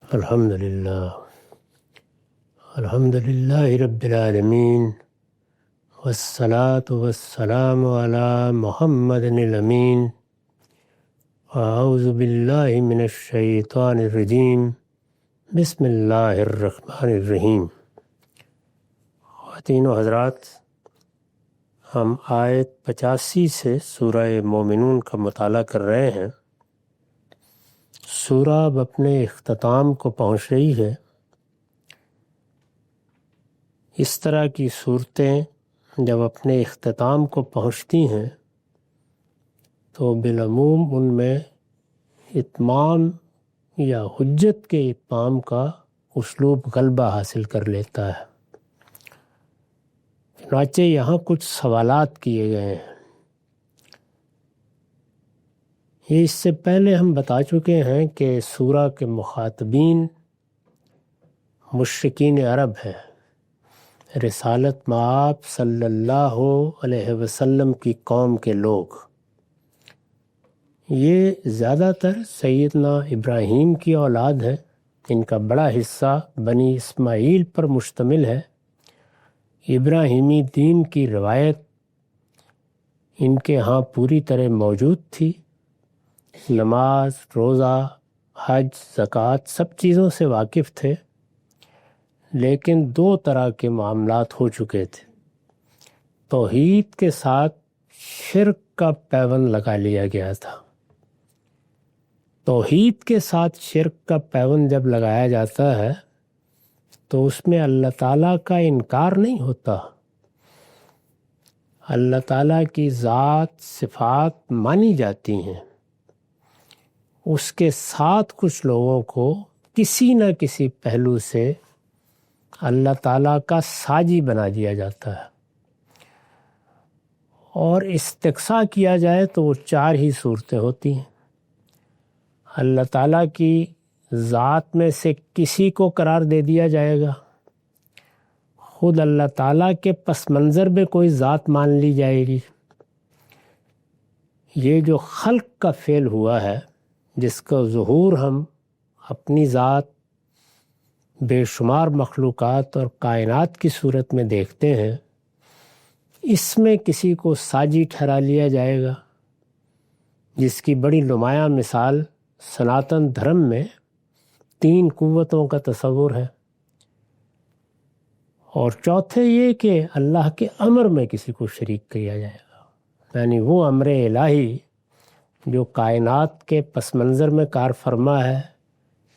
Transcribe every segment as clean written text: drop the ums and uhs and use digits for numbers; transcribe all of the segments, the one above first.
الحمد للہ رب العالمین والصلاة والسلام علی محمد الامین اعوذ باللہ من الشیطان الرجیم بسم اللہ الرحمن الرحیم۔ خواتین و حضرات، ہم آیت 85 سے سورہ مومنون کا مطالعہ کر رہے ہیں۔ سورہ اب اپنے اختتام کو پہنچ رہی ہے۔ اس طرح کی صورتیں جب اپنے اختتام کو پہنچتی ہیں تو بالعموم ان میں اتمام یا حجت کے اتمام کا اسلوب غلبہ حاصل کر لیتا ہے۔ چنانچہ یہاں کچھ سوالات کیے گئے ہیں۔ یہ اس سے پہلے ہم بتا چکے ہیں کہ سورہ کے مخاطبین مشرکین عرب ہیں، رسالت مآب صلی اللہ علیہ وسلم کی قوم کے لوگ۔ یہ زیادہ تر سیدنا ابراہیم کی اولاد ہے۔ ان کا بڑا حصہ بنی اسماعیل پر مشتمل ہے۔ ابراہیمی دین کی روایت ان کے ہاں پوری طرح موجود تھی۔ نماز، روزہ، حج، زکوٰۃ سب چیزوں سے واقف تھے، لیکن دو طرح کے معاملات ہو چکے تھے۔ توحید کے ساتھ شرک کا پیوند لگا لیا گیا تھا۔ توحید کے ساتھ شرک کا پیوند جب لگایا جاتا ہے تو اس میں اللہ تعالیٰ کا انکار نہیں ہوتا۔ اللہ تعالیٰ کی ذات، صفات مانی جاتی ہیں۔ اس کے ساتھ کچھ لوگوں کو کسی نہ کسی پہلو سے اللہ تعالیٰ کا ساجی بنا دیا جاتا ہے، اور استقصاء کیا جائے تو وہ چار ہی صورتیں ہوتی ہیں۔ اللہ تعالیٰ کی ذات میں سے کسی کو قرار دے دیا جائے گا، خود اللہ تعالیٰ کے پس منظر میں کوئی ذات مان لی جائے گی۔ یہ جو خلق کا فعل ہوا ہے، جس کا ظہور ہم اپنی ذات، بے شمار مخلوقات اور کائنات کی صورت میں دیکھتے ہیں، اس میں کسی کو ساجی ٹھہرا لیا جائے گا، جس کی بڑی نمایاں مثال سناتن دھرم میں 3 قوتوں کا تصور ہے۔ اور چوتھے یہ کہ اللہ کے امر میں کسی کو شریک کیا جائے گا، یعنی وہ امر الہی جو کائنات کے پس منظر میں کار فرما ہے،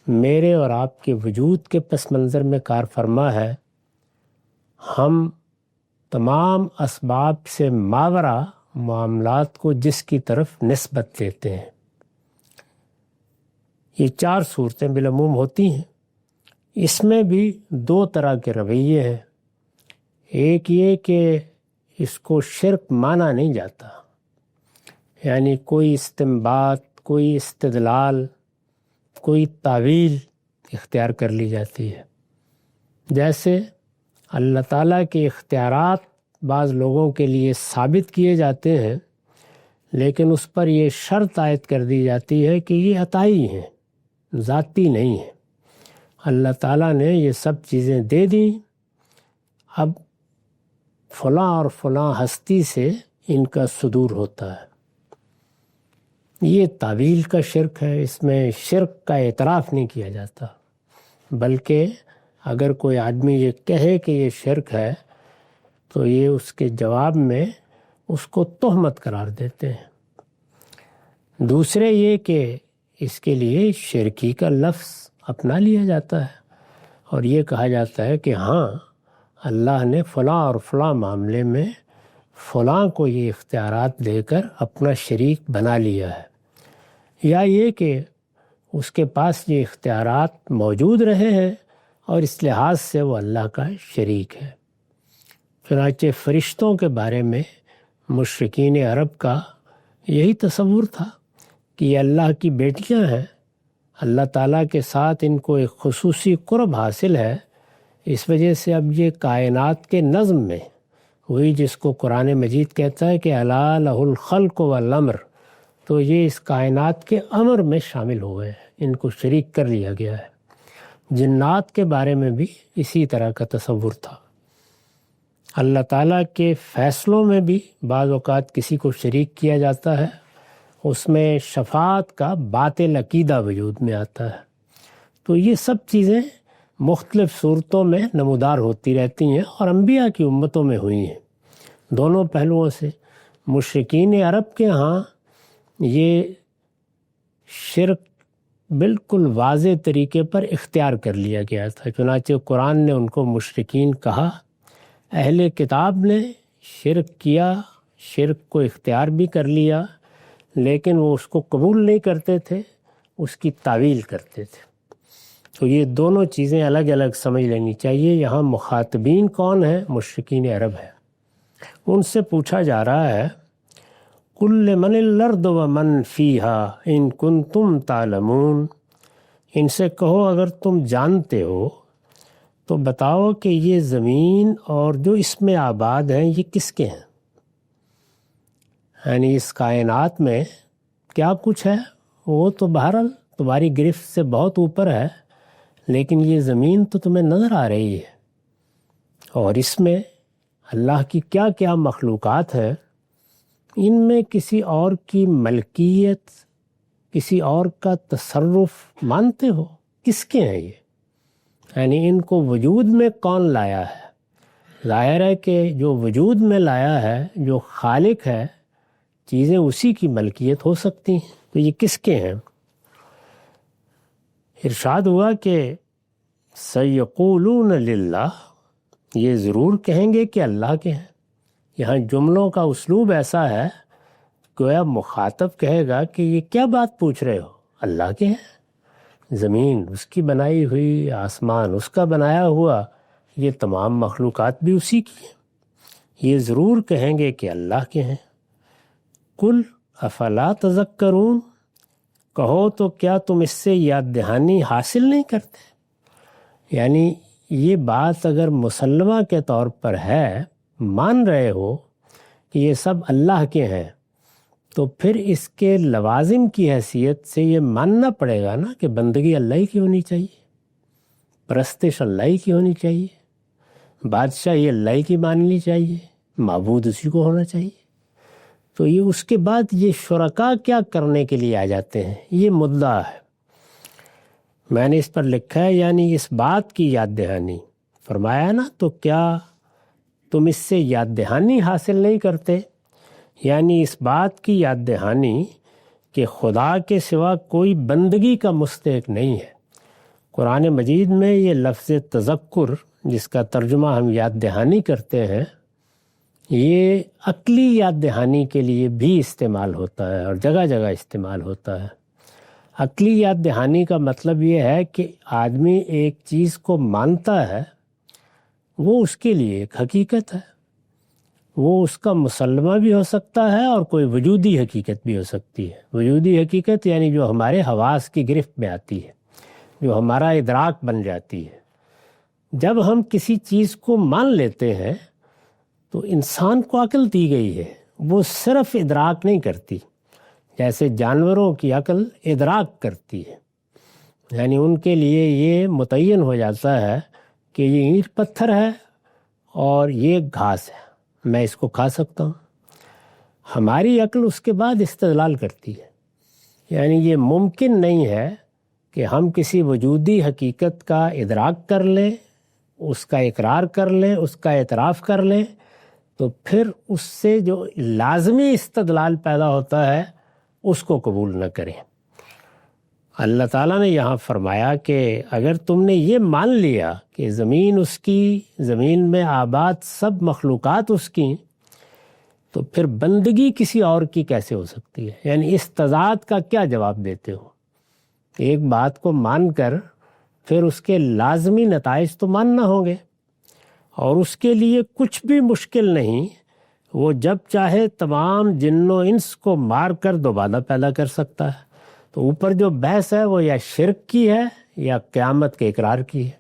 میرے اور آپ کے وجود کے پس منظر میں کار فرما ہے، ہم تمام اسباب سے ماورا معاملات کو جس کی طرف نسبت دیتے ہیں۔ یہ 4 صورتیں بالعموم ہوتی ہیں۔ اس میں بھی 2 طرح کے رویے ہیں۔ ایک یہ کہ اس کو شرک مانا نہیں جاتا، یعنی کوئی استنباط، کوئی استدلال، کوئی تعویل اختیار کر لی جاتی ہے۔ جیسے اللہ تعالیٰ کے اختیارات بعض لوگوں کے لیے ثابت کیے جاتے ہیں، لیکن اس پر یہ شرط عائد کر دی جاتی ہے کہ یہ عطائی ہیں، ذاتی نہیں ہیں۔ اللہ تعالیٰ نے یہ سب چیزیں دے دیں، اب فلاں اور فلاں ہستی سے ان کا صدور ہوتا ہے۔ یہ تعویل کا شرک ہے۔ اس میں شرک کا اعتراف نہیں کیا جاتا، بلکہ اگر کوئی آدمی یہ کہے کہ یہ شرک ہے تو یہ اس کے جواب میں اس کو تہمت قرار دیتے ہیں۔ دوسرے یہ کہ اس کے لیے شرکی کا لفظ اپنا لیا جاتا ہے، اور یہ کہا جاتا ہے کہ ہاں، اللہ نے فلاں اور فلاں معاملے میں فلاں کو یہ اختیارات دے کر اپنا شریک بنا لیا ہے، یا یہ کہ اس کے پاس یہ اختیارات موجود رہے ہیں اور اس لحاظ سے وہ اللہ کا شریک ہے۔ چنانچہ فرشتوں کے بارے میں مشرکین عرب کا یہی تصور تھا کہ یہ اللہ کی بیٹیاں ہیں، اللہ تعالیٰ کے ساتھ ان کو ایک خصوصی قرب حاصل ہے، اس وجہ سے اب یہ کائنات کے نظم میں، وہی جس کو قرآن مجید کہتا ہے کہ الا لہ الخلق والامر، تو یہ اس کائنات کے امر میں شامل ہو گئے ہیں، ان کو شریک کر لیا گیا ہے۔ جنات کے بارے میں بھی اسی طرح کا تصور تھا۔ اللہ تعالیٰ کے فیصلوں میں بھی بعض اوقات کسی کو شریک کیا جاتا ہے، اس میں شفاعت کا باطل عقیدہ وجود میں آتا ہے۔ تو یہ سب چیزیں مختلف صورتوں میں نمودار ہوتی رہتی ہیں اور انبیاء کی امتوں میں ہوئی ہیں دونوں پہلوؤں سے۔ مشرکین عرب کے ہاں یہ شرک بالکل واضح طریقے پر اختیار کر لیا گیا تھا، چنانچہ قرآن نے ان کو مشرکین کہا۔ اہل کتاب نے شرک کیا، شرک کو اختیار بھی کر لیا، لیکن وہ اس کو قبول نہیں کرتے تھے، اس کی تعویل کرتے تھے۔ تو یہ دونوں چیزیں الگ الگ سمجھ لینی چاہیے۔ یہاں مخاطبین کون ہیں؟ مشرکین عرب ہے۔ ان سے پوچھا جا رہا ہے قُلْ لِمَنِ الْأَرْضُ وَمَنْ فِيهَا إِن كُنتُمْ تَعْلَمُونَ، ان سے کہو اگر تم جانتے ہو تو بتاؤ کہ یہ زمین اور جو اس میں آباد ہیں یہ کس کے ہیں؟ یعنی اس کائنات میں کیا کچھ ہے وہ تو بہرحال تمہاری گرفت سے بہت اوپر ہے، لیکن یہ زمین تو تمہیں نظر آ رہی ہے، اور اس میں اللہ کی کیا کیا مخلوقات ہیں، ان میں کسی اور کی ملکیت، کسی اور کا تصرف مانتے ہو؟ کس کے ہیں یہ؟ یعنی ان کو وجود میں کون لایا ہے؟ ظاہر ہے کہ جو وجود میں لایا ہے، جو خالق ہے، چیزیں اسی کی ملکیت ہو سکتی ہیں، تو یہ کس کے ہیں؟ ارشاد ہوا کہ سَيَقُولُونَ لِلَّهِ، یہ ضرور کہیں گے کہ اللہ کے ہیں۔ یہاں جملوں کا اسلوب ایسا ہے، گویا مخاطب کہے گا کہ یہ کیا بات پوچھ رہے ہو؟ اللہ کے ہیں، زمین اس کی بنائی ہوئی، آسمان اس کا بنایا ہوا، یہ تمام مخلوقات بھی اسی کی ہیں، یہ ضرور کہیں گے کہ اللہ کے ہیں۔ قُلْ أَفَلَا تَذَكَّرُونَ، کہو تو کیا تم اس سے یاد دہانی حاصل نہیں کرتے؟ یعنی یہ بات اگر مسلمہ کے طور پر ہے، مان رہے ہو کہ یہ سب اللہ کے ہیں، تو پھر اس کے لوازم کی حیثیت سے یہ ماننا پڑے گا نا کہ بندگی اللہ ہی کی ہونی چاہیے، پرستش اللہ ہی کی ہونی چاہیے، بادشاہی اللہ ہی کی ماننی چاہیے، معبود اسی کو ہونا چاہیے۔ تو یہ اس کے بعد یہ شرکا کیا کرنے کے لیے آ جاتے ہیں؟ یہ مدعا ہے، میں نے اس پر لکھا ہے، یعنی اس بات کی یاد دہانی فرمایا نا، تو کیا تم اس سے یاد دہانی حاصل نہیں کرتے؟ یعنی اس بات کی یاد دہانی کہ خدا کے سوا کوئی بندگی کا مستحق نہیں ہے۔ قرآن مجید میں یہ لفظ تذکر، جس کا ترجمہ ہم یاد دہانی کرتے ہیں، یہ عقلی یاد دہانی کے لیے بھی استعمال ہوتا ہے اور جگہ جگہ استعمال ہوتا ہے۔ عقلی یاد دہانی کا مطلب یہ ہے کہ آدمی ایک چیز کو مانتا ہے، وہ اس کے لیے ایک حقیقت ہے، وہ اس کا مسلمہ بھی ہو سکتا ہے اور کوئی وجودی حقیقت بھی ہو سکتی ہے۔ وجودی حقیقت یعنی جو ہمارے حواس کی گرفت میں آتی ہے، جو ہمارا ادراک بن جاتی ہے۔ جب ہم کسی چیز کو مان لیتے ہیں تو انسان کو عقل دی گئی ہے، وہ صرف ادراک نہیں کرتی، جیسے جانوروں کی عقل ادراک کرتی ہے، یعنی ان کے لیے یہ متعین ہو جاتا ہے کہ یہ اینٹ پتھر ہے اور یہ گھاس ہے، میں اس کو کھا سکتا ہوں۔ ہماری عقل اس کے بعد استدلال کرتی ہے، یعنی یہ ممکن نہیں ہے کہ ہم کسی وجودی حقیقت کا ادراک کر لیں، اس کا اقرار کر لیں، اس کا اعتراف کر لیں، تو پھر اس سے جو لازمی استدلال پیدا ہوتا ہے اس کو قبول نہ کریں۔ اللہ تعالیٰ نے یہاں فرمایا کہ اگر تم نے یہ مان لیا کہ زمین اس کی، زمین میں آباد سب مخلوقات اس کی، تو پھر بندگی کسی اور کی کیسے ہو سکتی ہے؟ یعنی اس تضاد کا کیا جواب دیتے ہو؟ ایک بات کو مان کر پھر اس کے لازمی نتائج تو ماننا ہوں گے، اور اس کے لیے کچھ بھی مشکل نہیں، وہ جب چاہے تمام جن و انس کو مار کر دوبارہ پیدا کر سکتا ہے۔ تو اوپر جو بحث ہے وہ یا شرک کی ہے یا قیامت کے اقرار کی ہے،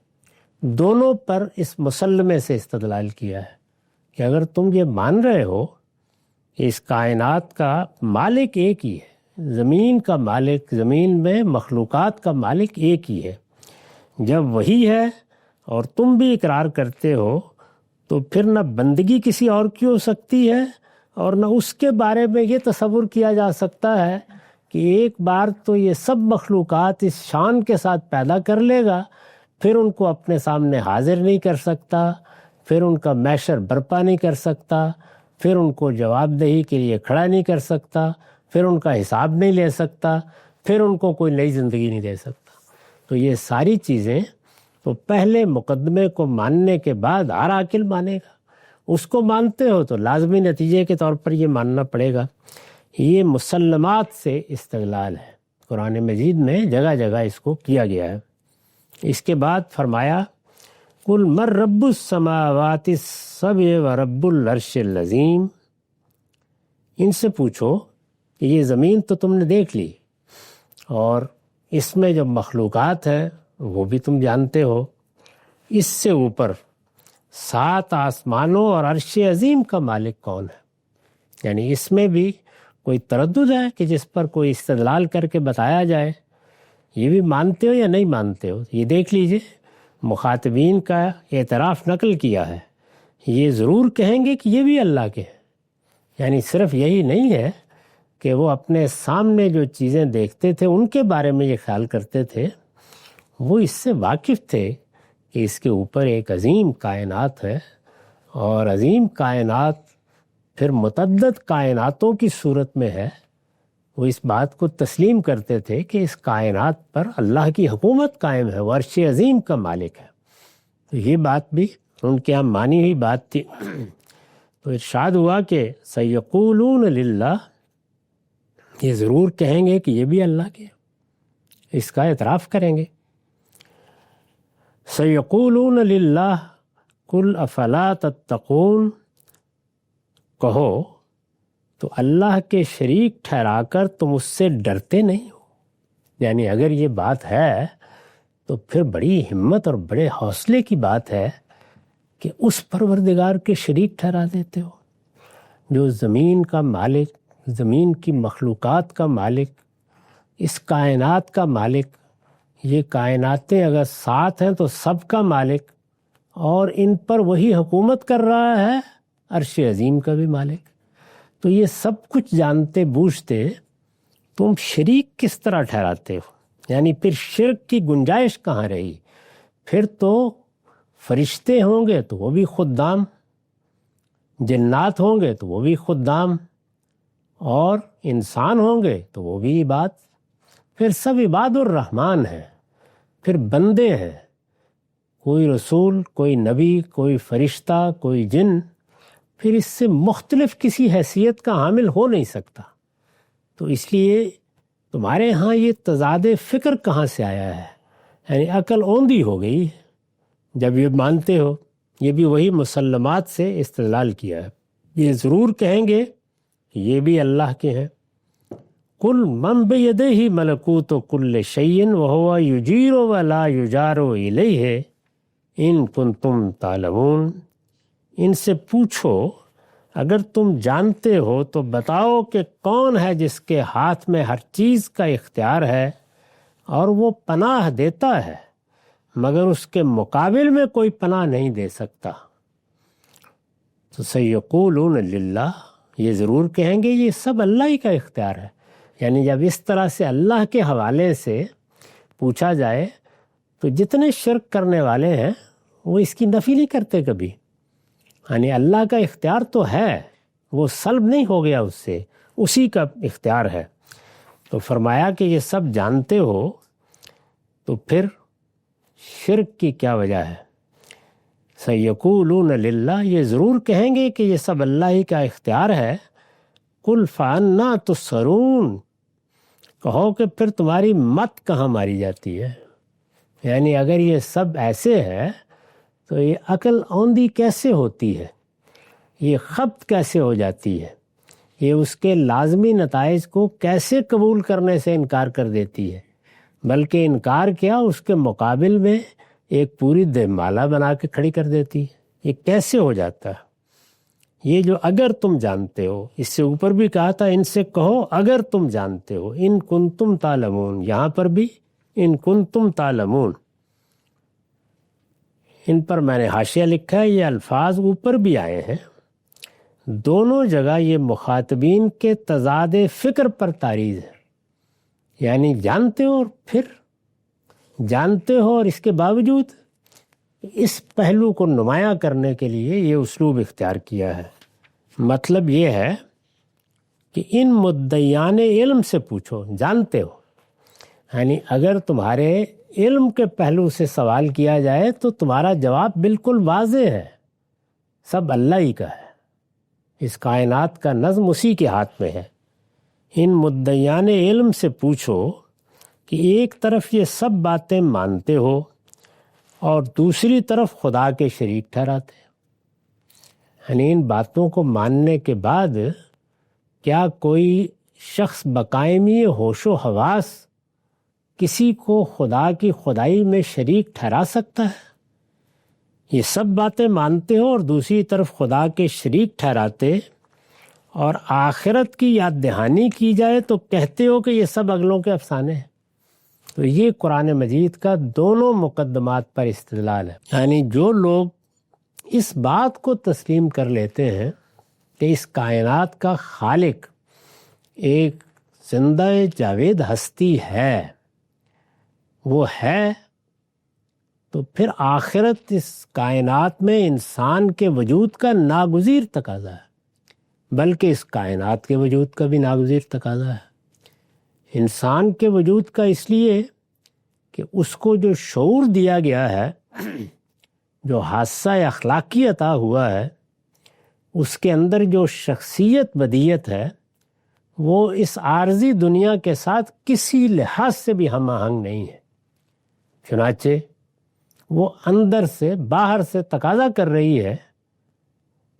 دونوں پر اس مسلمے سے استدلال کیا ہے کہ اگر تم یہ مان رہے ہو کہ اس کائنات کا مالک ایک ہی ہے، زمین کا مالک، زمین میں مخلوقات کا مالک ایک ہی ہے، جب وہی ہے اور تم بھی اقرار کرتے ہو تو پھر نہ بندگی کسی اور کی ہو سکتی ہے اور نہ اس کے بارے میں یہ تصور کیا جا سکتا ہے کہ ایک بار تو یہ سب مخلوقات اس شان کے ساتھ پیدا کر لے گا، پھر ان کو اپنے سامنے حاضر نہیں کر سکتا، پھر ان کا محشر برپا نہیں کر سکتا، پھر ان کو جواب دہی کے لیے کھڑا نہیں کر سکتا، پھر ان کا حساب نہیں لے سکتا، پھر ان کو کوئی نئی زندگی نہیں دے سکتا۔ تو یہ ساری چیزیں تو پہلے مقدمے کو ماننے کے بعد ہر عاقل مانے گا۔ اس کو مانتے ہو تو لازمی نتیجے کے طور پر یہ ماننا پڑے گا۔ یہ مسلمات سے استدلال ہے، قرآن مجید میں جگہ جگہ اس کو کیا گیا ہے۔ اس کے بعد فرمایا قُلْ مَن رَّبُّ السَّمَاوَاتِ السَّبْعِ وَرَبُّ الْعَرْشِ الْعَظِيمِ، ان سے پوچھو کہ یہ زمین تو تم نے دیکھ لی اور اس میں جو مخلوقات ہیں وہ بھی تم جانتے ہو، اس سے اوپر 7 آسمانوں اور عرش عظیم کا مالک کون ہے؟ یعنی اس میں بھی کوئی تردد ہے کہ جس پر کوئی استدلال کر کے بتایا جائے؟ یہ بھی مانتے ہو یا نہیں مانتے ہو؟ یہ دیکھ لیجئے، مخاطبین کا اعتراف نقل کیا ہے، یہ ضرور کہیں گے کہ یہ بھی اللہ کے ہیں۔ یعنی صرف یہی نہیں ہے کہ وہ اپنے سامنے جو چیزیں دیکھتے تھے ان کے بارے میں یہ خیال کرتے تھے، وہ اس سے واقف تھے کہ اس کے اوپر ایک عظیم کائنات ہے، اور عظیم کائنات پھر متعدد کائناتوں کی صورت میں ہے۔ وہ اس بات کو تسلیم کرتے تھے کہ اس کائنات پر اللہ کی حکومت قائم ہے، وہ عرش عظیم کا مالک ہے۔ تو یہ بات بھی ان کے یہاں مانی ہوئی بات تھی۔ تو ارشاد ہوا کہ سیقولون للہ، یہ ضرور کہیں گے کہ یہ بھی اللہ کے، اس کا اعتراف کریں گے۔ سیقولون للہ قل افلا تتقون، کہو تو اللہ کے شریک ٹھہرا کر تم اس سے ڈرتے نہیں ہو؟ یعنی اگر یہ بات ہے تو پھر بڑی ہمت اور بڑے حوصلے کی بات ہے کہ اس پروردگار کے شریک ٹھہرا دیتے ہو جو زمین کا مالک، زمین کی مخلوقات کا مالک، اس کائنات کا مالک۔ یہ کائناتیں اگر 7 ہیں تو سب کا مالک، اور ان پر وہی حکومت کر رہا ہے، عرش عظیم کا بھی مالک۔ تو یہ سب کچھ جانتے بوجھتے تم شریک کس طرح ٹھہراتے ہو؟ یعنی پھر شرک کی گنجائش کہاں رہی؟ پھر تو فرشتے ہوں گے تو وہ بھی خدام، جنات ہوں گے تو وہ بھی خدام، اور انسان ہوں گے تو وہ بھی عباد۔ پھر سب عباد الرحمن ہیں، پھر بندے ہیں، کوئی رسول، کوئی نبی، کوئی فرشتہ، کوئی جن، پھر اس سے مختلف کسی حیثیت کا حامل ہو نہیں سکتا۔ تو اس لیے تمہارے ہاں یہ تضاد فکر کہاں سے آیا ہے؟ یعنی عقل اوندھی ہو گئی جب یہ مانتے ہو۔ یہ بھی وہی مسلمات سے استدلال کیا ہے۔ یہ ضرور کہیں گے یہ بھی اللہ کے ہیں۔ قل من بیدہ ملکوت کل شیء وہو یجیر ولا یجار الیہ ان کنتم تعلمون، ان سے پوچھو اگر تم جانتے ہو تو بتاؤ کہ کون ہے جس کے ہاتھ میں ہر چیز کا اختیار ہے اور وہ پناہ دیتا ہے مگر اس کے مقابل میں کوئی پناہ نہیں دے سکتا۔ تو سیقولون للہ، یہ ضرور کہیں گے یہ سب اللہ ہی کا اختیار ہے۔ یعنی جب اس طرح سے اللہ کے حوالے سے پوچھا جائے تو جتنے شرک کرنے والے ہیں وہ اس کی نفی نہیں کرتے کبھی۔ یعنی اللہ کا اختیار تو ہے، وہ سلب نہیں ہو گیا اس سے، اسی کا اختیار ہے۔ تو فرمایا کہ یہ سب جانتے ہو تو پھر شرک کی کیا وجہ ہے؟ سیقولون للہ، یہ ضرور کہیں گے کہ یہ سب اللہ ہی کا اختیار ہے۔ قل فانا تسحرون، کہو کہ پھر تمہاری مت کہاں ماری جاتی ہے؟ یعنی اگر یہ سب ایسے ہے تو یہ عقل اوندھی کیسے ہوتی ہے؟ یہ خبت کیسے ہو جاتی ہے؟ یہ اس کے لازمی نتائج کو کیسے قبول کرنے سے انکار کر دیتی ہے؟ بلکہ انکار کیا، اس کے مقابل میں ایک پوری دیمالا بنا کے کھڑی کر دیتی ہے۔ یہ کیسے ہو جاتا ہے؟ یہ جو اگر تم جانتے ہو، اس سے اوپر بھی کہا تھا ان سے کہو اگر تم جانتے ہو، ان کنتم تعلمون، یہاں پر بھی ان کنتم تعلمون، ان پر میں نے حاشیہ لکھا ہے، یہ الفاظ اوپر بھی آئے ہیں، دونوں جگہ یہ مخاطبین کے تضاد فکر پر تاریز ہے، یعنی جانتے ہو اور پھر جانتے ہو اور اس کے باوجود اس پہلو کو نمایاں کرنے کے لیے یہ اسلوب اختیار کیا ہے۔ مطلب یہ ہے کہ ان مدعیان علم سے پوچھو، جانتے ہو، یعنی اگر تمہارے علم کے پہلو سے سوال کیا جائے تو تمہارا جواب بالکل واضح ہے، سب اللہ ہی کا ہے، اس کائنات کا نظم اسی کے ہاتھ میں ہے۔ ان مدعیان علم سے پوچھو کہ ایک طرف یہ سب باتیں مانتے ہو اور دوسری طرف خدا کے شریک ٹھہراتے ہیں، یعنی ان باتوں کو ماننے کے بعد کیا کوئی شخص بقائمی ہوش و حواس کسی کو خدا کی خدائی میں شریک ٹھہرا سکتا ہے؟ یہ سب باتیں مانتے ہو اور دوسری طرف خدا کے شریک ٹھہراتے، اور آخرت کی یاد دہانی کی جائے تو کہتے ہو کہ یہ سب اگلوں کے افسانے ہیں۔ تو یہ قرآن مجید کا دونوں مقدمات پر استدلال ہے، یعنی جو لوگ اس بات کو تسلیم کر لیتے ہیں کہ اس کائنات کا خالق ایک زندہ جاوید ہستی ہے، وہ ہے، تو پھر آخرت اس کائنات میں انسان کے وجود کا ناگزیر تقاضا ہے، بلکہ اس کائنات کے وجود کا بھی ناگزیر تقاضا ہے۔ انسان کے وجود کا اس لیے کہ اس کو جو شعور دیا گیا ہے، جو حادثہ اخلاقی عطا ہوا ہے، اس کے اندر جو شخصیت بدیت ہے، وہ اس عارضی دنیا کے ساتھ کسی لحاظ سے بھی ہم آہنگ نہیں ہے۔ چنانچہ وہ اندر سے باہر سے تقاضا کر رہی ہے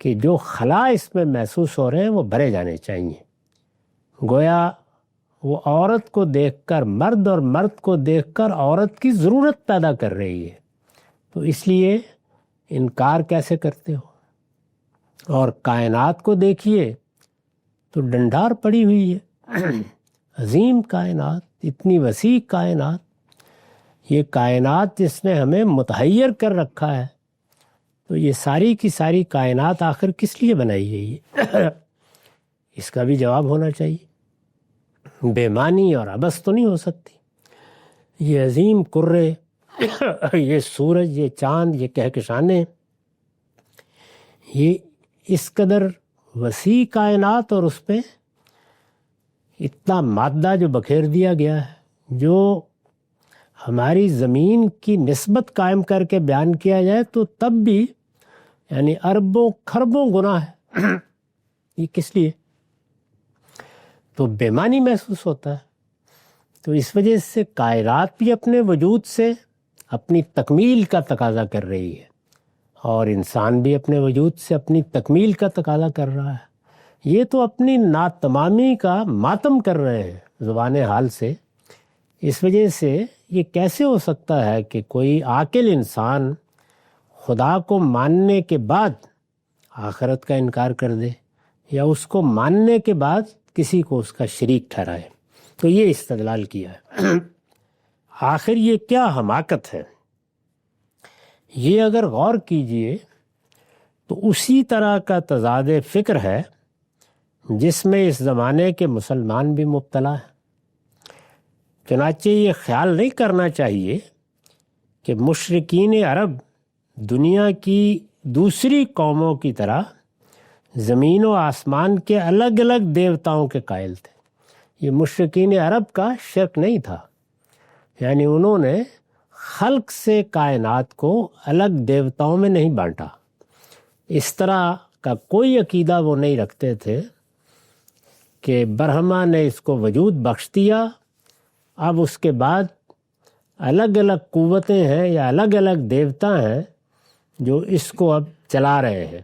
کہ جو خلا اس میں محسوس ہو رہے ہیں وہ بھرے جانے چاہیے۔ گویا وہ عورت کو دیکھ کر مرد اور مرد کو دیکھ کر عورت کی ضرورت پیدا کر رہی ہے، تو اس لیے انکار کیسے کرتے ہو؟ اور کائنات کو دیکھیے تو ڈنڈار پڑی ہوئی ہے، عظیم کائنات، اتنی وسیع کائنات، یہ کائنات جس نے ہمیں متحیر کر رکھا ہے، تو یہ ساری کی ساری کائنات آخر کس لیے بنائی گئی ہے؟ اس کا بھی جواب ہونا چاہیے، بے معنی اور عبث تو نہیں ہو سکتی۔ یہ عظیم کرے، یہ سورج، یہ چاند، یہ کہکشانیں، یہ اس قدر وسیع کائنات، اور اس پہ اتنا مادہ جو بکھیر دیا گیا ہے، جو ہماری زمین کی نسبت قائم کر کے بیان کیا جائے تو تب بھی یعنی اربوں کھربوں گنا ہے۔ یہ کس لیے؟ تو بے معنی محسوس ہوتا ہے۔ تو اس وجہ سے کائنات بھی اپنے وجود سے اپنی تکمیل کا تقاضا کر رہی ہے، اور انسان بھی اپنے وجود سے اپنی تکمیل کا تقاضا کر رہا ہے۔ یہ تو اپنی ناتمامی کا ماتم کر رہے ہیں زبان حال سے۔ اس وجہ سے یہ کیسے ہو سکتا ہے کہ کوئی عاقل انسان خدا کو ماننے کے بعد آخرت کا انکار کر دے، یا اس کو ماننے کے بعد کسی کو اس کا شریک ٹھہرائے؟ تو یہ استدلال کیا ہے۔ آخر یہ کیا حماقت ہے؟ یہ اگر غور کیجئے تو اسی طرح کا تضاد فکر ہے جس میں اس زمانے کے مسلمان بھی مبتلا ہیں۔ چنانچہ یہ خیال نہیں کرنا چاہیے کہ مشرکین عرب دنیا کی دوسری قوموں کی طرح زمین و آسمان کے الگ الگ دیوتاؤں کے قائل تھے۔ یہ مشرکین عرب کا شرک نہیں تھا، یعنی انہوں نے خلق سے کائنات کو الگ دیوتاؤں میں نہیں بانٹا۔ اس طرح کا کوئی عقیدہ وہ نہیں رکھتے تھے کہ برہما نے اس کو وجود بخش دیا، اب اس کے بعد الگ الگ قوتیں ہیں یا الگ الگ دیوتا ہیں جو اس کو اب چلا رہے ہیں،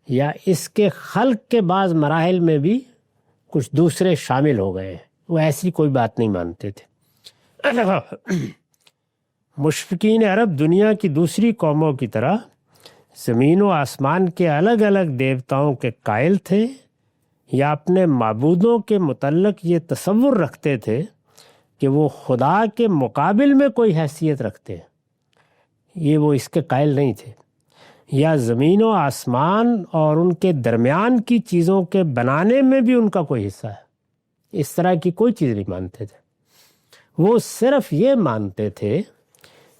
یا اس کے خلق کے بعض مراحل میں بھی کچھ دوسرے شامل ہو گئے ہیں۔ وہ ایسی کوئی بات نہیں مانتے تھے۔ مشرکین عرب دنیا کی دوسری قوموں کی طرح زمین و آسمان کے الگ الگ دیوتاؤں کے قائل تھے، یا اپنے معبودوں کے متعلق یہ تصور رکھتے تھے کہ وہ خدا کے مقابل میں کوئی حیثیت رکھتے ہیں۔ یہ وہ اس کے قائل نہیں تھے، یا زمین و آسمان اور ان کے درمیان کی چیزوں کے بنانے میں بھی ان کا کوئی حصہ ہے، اس طرح کی کوئی چیز نہیں مانتے تھے۔ وہ صرف یہ مانتے تھے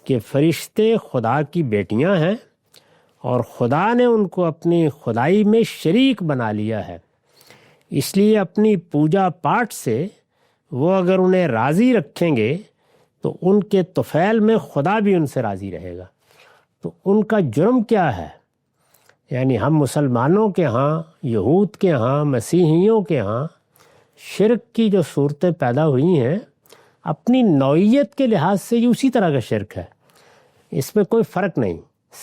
کہ فرشتے خدا کی بیٹیاں ہیں اور خدا نے ان کو اپنی خدائی میں شریک بنا لیا ہے، اس لیے اپنی پوجا پاٹ سے وہ اگر انہیں راضی رکھیں گے تو ان کے طفیل میں خدا بھی ان سے راضی رہے گا۔ تو ان کا جرم کیا ہے؟ یعنی ہم مسلمانوں کے ہاں، یہود کے ہاں، مسیحیوں کے ہاں شرک کی جو صورتیں پیدا ہوئی ہیں، اپنی نوعیت کے لحاظ سے یہ اسی طرح کا شرک ہے، اس میں کوئی فرق نہیں،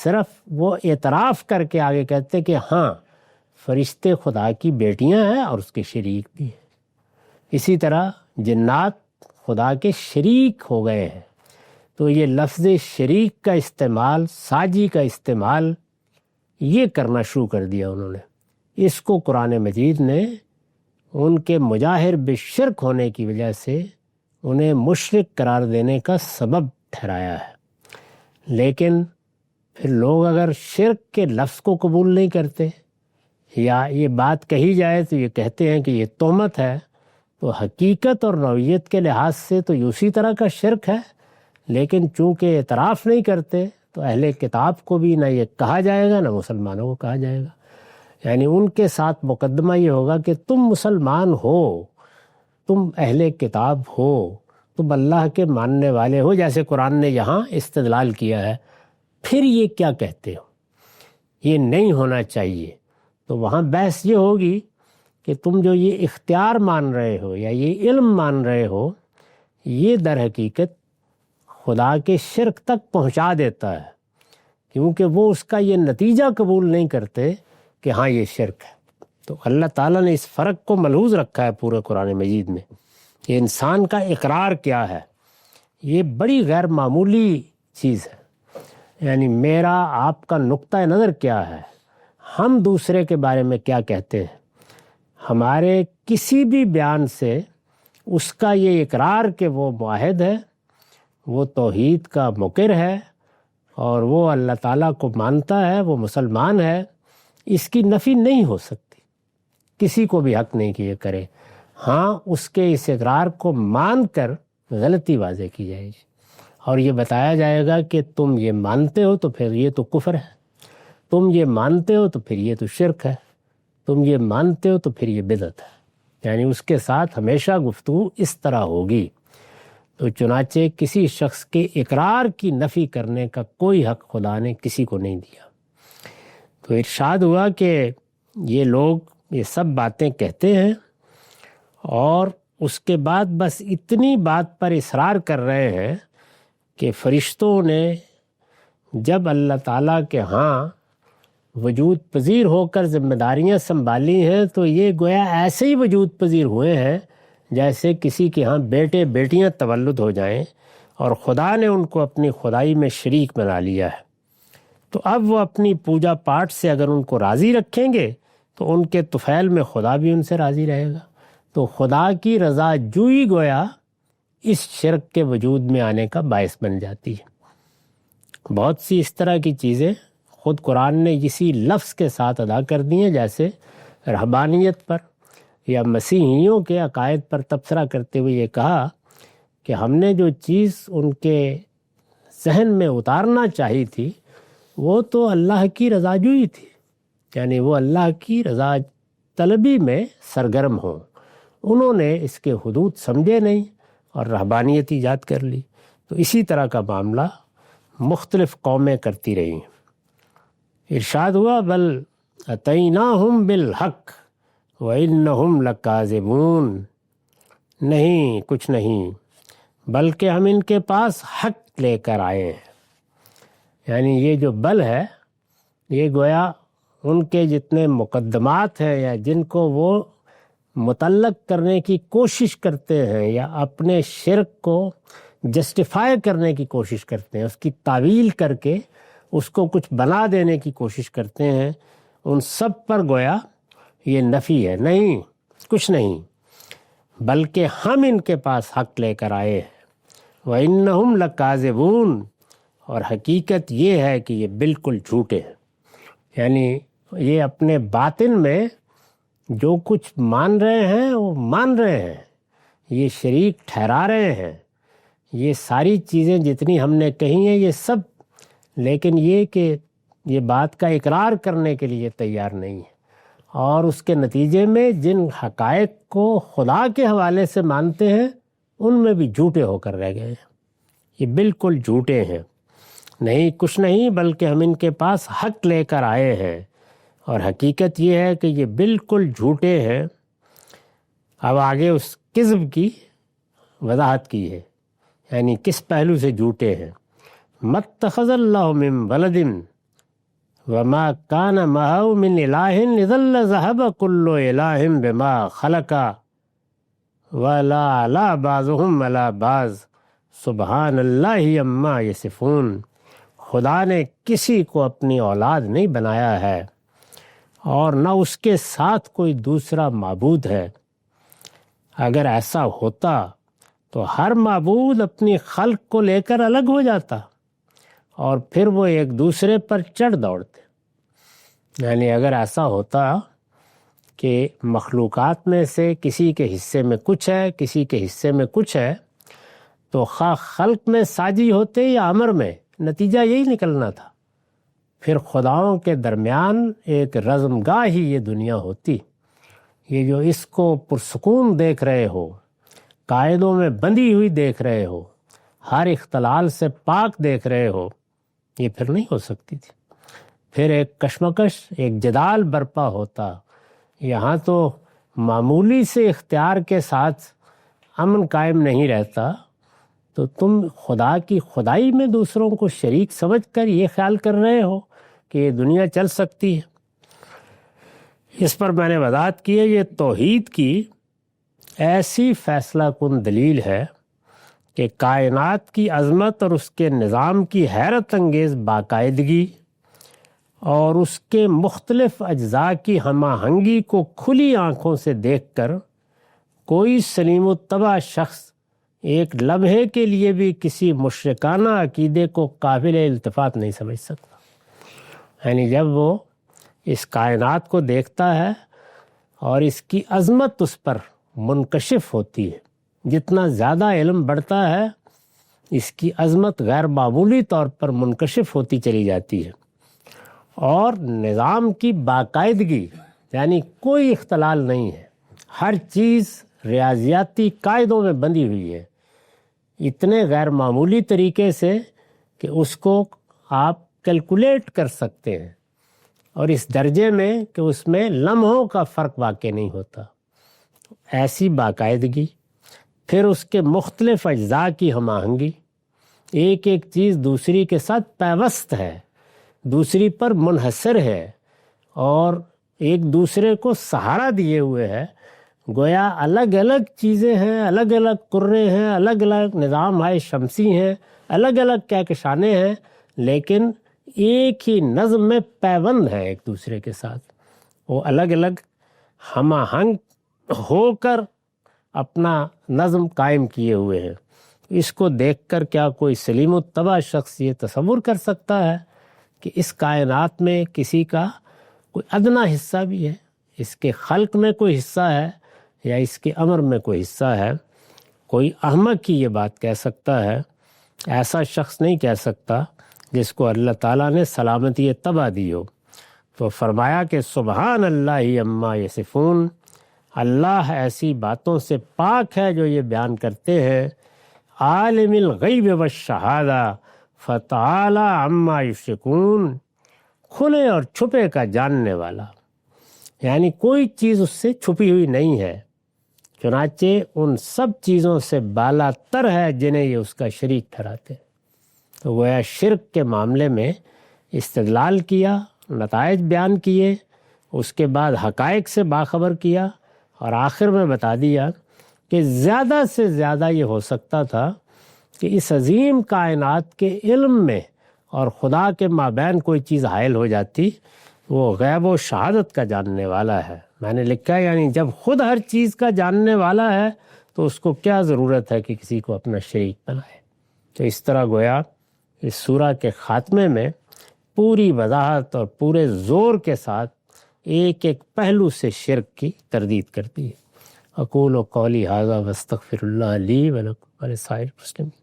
صرف وہ اعتراف کر کے آگے کہتے کہ ہاں فرشتے خدا کی بیٹیاں ہیں اور اس کے شریک بھی ہیں۔ اسی طرح جنات خدا کے شریک ہو گئے ہیں، تو یہ لفظ شریک کا استعمال، ساجی کا استعمال یہ کرنا شروع کر دیا انہوں نے۔ اس کو قرآن مجید نے ان کے مجاہر بالشرک ہونے کی وجہ سے انہیں مشرک قرار دینے کا سبب ٹھہرایا ہے۔ لیکن پھر لوگ اگر شرک کے لفظ کو قبول نہیں کرتے یا یہ بات کہی جائے تو یہ کہتے ہیں کہ یہ تہمت ہے، تو حقیقت اور نوعیت کے لحاظ سے تو اسی طرح کا شرک ہے، لیکن چونکہ اعتراف نہیں کرتے تو اہل کتاب کو بھی نہ یہ کہا جائے گا نہ مسلمانوں کو کہا جائے گا۔ یعنی ان کے ساتھ مقدمہ یہ ہوگا کہ تم مسلمان ہو، تم اہل کتاب ہو، تم اللہ کے ماننے والے ہو، جیسے قرآن نے یہاں استدلال کیا ہے، پھر یہ کیا کہتے ہو؟ یہ نہیں ہونا چاہیے۔ تو وہاں بحث یہ ہوگی کہ تم جو یہ اختیار مان رہے ہو یا یہ علم مان رہے ہو، یہ در حقیقت خدا کے شرک تک پہنچا دیتا ہے، کیونکہ وہ اس کا یہ نتیجہ قبول نہیں کرتے کہ ہاں یہ شرک ہے۔ تو اللہ تعالیٰ نے اس فرق کو ملحوظ رکھا ہے پورے قرآن مجید میں کہ انسان کا اقرار کیا ہے۔ یہ بڑی غیر معمولی چیز ہے، یعنی میرا آپ کا نقطہ نظر کیا ہے، ہم دوسرے کے بارے میں کیا کہتے ہیں، ہمارے کسی بھی بیان سے اس کا یہ اقرار کہ وہ معاہد ہے، وہ توحید کا مقر ہے اور وہ اللہ تعالیٰ کو مانتا ہے، وہ مسلمان ہے، اس کی نفی نہیں ہو سکتی، کسی کو بھی حق نہیں کہ یہ کرے۔ ہاں اس کے اس اقرار کو مان کر غلطی واضح کی جائے گی اور یہ بتایا جائے گا کہ تم یہ مانتے ہو تو پھر یہ تو کفر ہے، تم یہ مانتے ہو تو پھر یہ تو شرک ہے، تم یہ مانتے ہو تو پھر یہ بدعت ہے۔ یعنی اس کے ساتھ ہمیشہ گفتگو اس طرح ہوگی۔ تو چنانچہ کسی شخص کے اقرار کی نفی کرنے کا کوئی حق خدا نے کسی کو نہیں دیا۔ تو ارشاد ہوا کہ یہ لوگ یہ سب باتیں کہتے ہیں اور اس کے بعد بس اتنی بات پر اصرار کر رہے ہیں کہ فرشتوں نے جب اللہ تعالیٰ کے ہاں وجود پذیر ہو کر ذمہ داریاں سنبھالی ہیں تو یہ گویا ایسے ہی وجود پذیر ہوئے ہیں جیسے کسی کے ہاں بیٹے بیٹیاں تولد ہو جائیں اور خدا نے ان کو اپنی خدائی میں شریک بنا لیا ہے۔ تو اب وہ اپنی پوجا پاٹ سے اگر ان کو راضی رکھیں گے تو ان کے طفیل میں خدا بھی ان سے راضی رہے گا۔ تو خدا کی رضا جوئی گویا اس شرک کے وجود میں آنے کا باعث بن جاتی ہے۔ بہت سی اس طرح کی چیزیں خود قرآن نے اسی لفظ کے ساتھ ادا کر دی ہیں، جیسے رہبانیت پر یا مسیحیوں کے عقائد پر تبصرہ کرتے ہوئے یہ کہا کہ ہم نے جو چیز ان کے ذہن میں اتارنا چاہی تھی وہ تو اللہ کی رضا جوئی تھی، یعنی وہ اللہ کی رضا طلبی میں سرگرم ہوں، انہوں نے اس کے حدود سمجھے نہیں اور رہبانیت ایجاد کر لی۔ تو اسی طرح کا معاملہ مختلف قومیں کرتی رہی ہیں۔ ارشاد ہوا بل اتیناہم بالحق وانہم لکاذبون، نہیں کچھ نہیں بلکہ ہم ان کے پاس حق لے کر آئے ہیں۔ یعنی یہ جو بل ہے یہ گویا ان کے جتنے مقدمات ہیں یا جن کو وہ متعلق کرنے کی کوشش کرتے ہیں یا اپنے شرک کو جسٹیفائی کرنے کی کوشش کرتے ہیں، اس کی تعویل کر کے اس کو کچھ بنا دینے کی کوشش کرتے ہیں، ان سب پر گویا یہ نفی ہے، نہیں کچھ نہیں بلکہ ہم ان کے پاس حق لے کر آئے ہیں۔ وَإِنَّهُمْ لَكَاذِبُونَ، اور حقیقت یہ ہے کہ یہ بالکل جھوٹے ہیں۔ یعنی یہ اپنے باطن میں جو کچھ مان رہے ہیں وہ مان رہے ہیں، یہ شریک ٹھہرا رہے ہیں، یہ ساری چیزیں جتنی ہم نے کہی ہیں یہ سب، لیکن یہ کہ یہ بات کا اقرار کرنے کے لیے تیار نہیں ہے، اور اس کے نتیجے میں جن حقائق کو خدا کے حوالے سے مانتے ہیں ان میں بھی جھوٹے ہو کر رہ گئے ہیں۔ یہ بالکل جھوٹے ہیں، نہیں کچھ نہیں بلکہ ہم ان کے پاس حق لے کر آئے ہیں، اور حقیقت یہ ہے کہ یہ بالکل جھوٹے ہیں۔ اب آگے اس کذب کی وضاحت کی ہے، یعنی کس پہلو سے جھوٹے ہیں۔ مَتَّخَذَ اللَّهُ مِن وَلَدٍ وَمَا كَانَ مَعَهُ مِنْ إِلَٰهٍ إِذًا لَّذَهَبَ كُلُّ إِلَٰهٍ بِمَا خَلَقَ وَلَا عَلَىٰ بَعْضُهُمْ عَلَىٰ بَعْضٍ سُبْحَانَ اللَّهِ عَمَّا يَصِفُونَ۔ خدا نے کسی کو اپنی اولاد نہیں بنایا ہے، اور نہ اس کے ساتھ کوئی دوسرا معبود ہے۔ اگر ایسا ہوتا تو ہر معبود اپنی خلق کو لے کر الگ ہو جاتا، اور پھر وہ ایک دوسرے پر چڑھ دوڑتے۔ یعنی اگر ایسا ہوتا کہ مخلوقات میں سے کسی کے حصے میں کچھ ہے، کسی کے حصے میں کچھ ہے، تو خواہ خلق میں ساجی ہوتے یا امر میں، نتیجہ یہی نکلنا تھا۔ پھر خداؤں کے درمیان ایک رزمگاہ ہی یہ دنیا ہوتی۔ یہ جو اس کو پرسکون دیکھ رہے ہو، قاعدوں میں بندھی ہوئی دیکھ رہے ہو، ہر اختلال سے پاک دیکھ رہے ہو، یہ پھر نہیں ہو سکتی تھی۔ پھر ایک کشمکش، ایک جدال برپا ہوتا۔ یہاں تو معمولی سے اختیار کے ساتھ امن قائم نہیں رہتا، تو تم خدا کی خدائی میں دوسروں کو شریک سمجھ کر یہ خیال کر رہے ہو کہ یہ دنیا چل سکتی ہے۔ اس پر میں نے وضاحت کی ہے، یہ توحید کی ایسی فیصلہ کن دلیل ہے کہ کائنات کی عظمت اور اس کے نظام کی حیرت انگیز باقاعدگی اور اس کے مختلف اجزاء کی ہم آہنگی کو کھلی آنکھوں سے دیکھ کر کوئی سلیم الطبع شخص ایک لمحے کے لیے بھی کسی مشرکانہ عقیدے کو قابل التفات نہیں سمجھ سکتا۔ یعنی جب وہ اس کائنات کو دیکھتا ہے اور اس کی عظمت اس پر منکشف ہوتی ہے، جتنا زیادہ علم بڑھتا ہے اس کی عظمت غیر معمولی طور پر منکشف ہوتی چلی جاتی ہے، اور نظام کی باقاعدگی یعنی کوئی اختلال نہیں ہے، ہر چیز ریاضیاتی قاعدوں میں بندھی ہوئی ہے، اتنے غیر معمولی طریقے سے کہ اس کو آپ کیلکولیٹ کر سکتے ہیں، اور اس درجے میں کہ اس میں لمحوں کا فرق واقع نہیں ہوتا۔ ایسی باقاعدگی، پھر اس کے مختلف اجزاء کی ہم آہنگی، ایک ایک چیز دوسری کے ساتھ پیوست ہے، دوسری پر منحصر ہے، اور ایک دوسرے کو سہارا دیے ہوئے ہے۔ گویا الگ الگ چیزیں ہیں، الگ الگ قرے ہیں، الگ الگ نظام ہائے شمسی ہیں، الگ الگ کہکشانیں ہیں، لیکن ایک ہی نظم میں پیوند ہے ایک دوسرے کے ساتھ۔ وہ الگ الگ ہم آہنگ ہو کر اپنا نظم قائم کیے ہوئے ہیں۔ اس کو دیکھ کر کیا کوئی سلیم الطبع شخص یہ تصور کر سکتا ہے کہ اس کائنات میں کسی کا کوئی ادنا حصہ بھی ہے، اس کے خلق میں کوئی حصہ ہے یا اس کے امر میں کوئی حصہ ہے؟ کوئی احمق کی یہ بات کہہ سکتا ہے، ایسا شخص نہیں کہہ سکتا جس کو اللہ تعالیٰ نے سلامتی طبع دی ہو۔ تو فرمایا کہ سبحان اللہ عما یصفون، اللہ ایسی باتوں سے پاک ہے جو یہ بیان کرتے ہیں۔ عالم الغیب والشہادہ فتعالی عما یشرکون، کھلے اور چھپے کا جاننے والا، یعنی کوئی چیز اس سے چھپی ہوئی نہیں ہے، چنانچہ ان سب چیزوں سے بالا تر ہے جنہیں یہ اس کا شریک ٹھہراتے۔ تو گویا شرک کے معاملے میں استدلال کیا، نتائج بیان کیے، اس کے بعد حقائق سے باخبر کیا، اور آخر میں بتا دیا کہ زیادہ سے زیادہ یہ ہو سکتا تھا کہ اس عظیم کائنات کے علم میں اور خدا کے مابین کوئی چیز حائل ہو جاتی۔ وہ غیب و شہادت کا جاننے والا ہے، میں نے لکھا ہے، یعنی جب خود ہر چیز کا جاننے والا ہے تو اس کو کیا ضرورت ہے کہ کسی کو اپنا شریک بنائے۔ تو اس طرح گویا اس سورہ کے خاتمے میں پوری وضاحت اور پورے زور کے ساتھ ایک ایک پہلو سے شرک کی تردید کرتی ہے۔ اقول قولی ھذا واستغفر اللہ لی ولکم ولسائر المسلمین۔